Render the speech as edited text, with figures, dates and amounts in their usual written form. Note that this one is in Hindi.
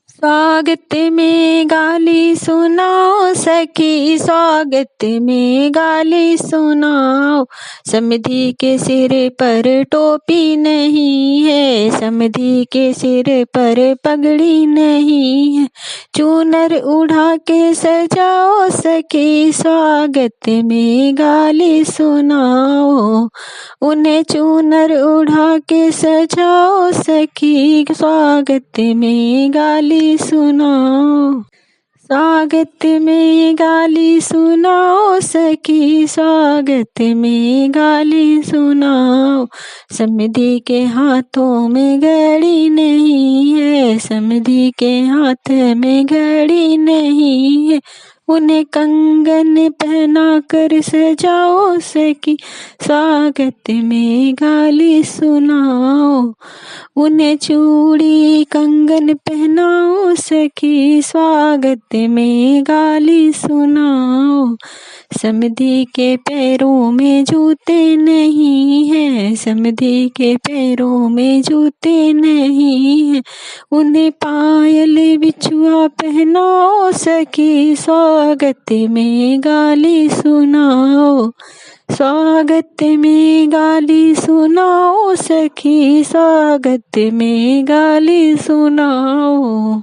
स्वागत में गाली सुनाओ सखी, स्वागत में गाली सुनाओ। समधी के सिर पर टोपी नहीं है, समधी के सिर पर पगड़ी नहीं है। चूनर उड़ा के सजाओ सखी, स्वागत में गाली सुनाओ। उन्हें चूनर उड़ा के सजाओ सखी, स्वागत में गाली सुनाओ। स्वागत में गाली सुनाओ सखी, स्वागत में गाली सुनाओ। समधी के हाथों में घड़ी नहीं है, समधी के हाथ में घड़ी नहीं है। उन्हें कंगन पहना कर सजाओ सखी, स्वागत में गाली सुनाओ। उन्हें चूड़ी कंगन पहनाओ सखी, स्वागत में गाली सुनाओ। समधी के पैरों में जूते नहीं है, समधी के पैरों में जूते नहीं है। उन्हें पायल बिछुआ पहनाओ सखी, स्वागत में गाली सुनाओ। स्वागत में गाली सुनाओ सखी, स्वागत में गाली सुनाओ।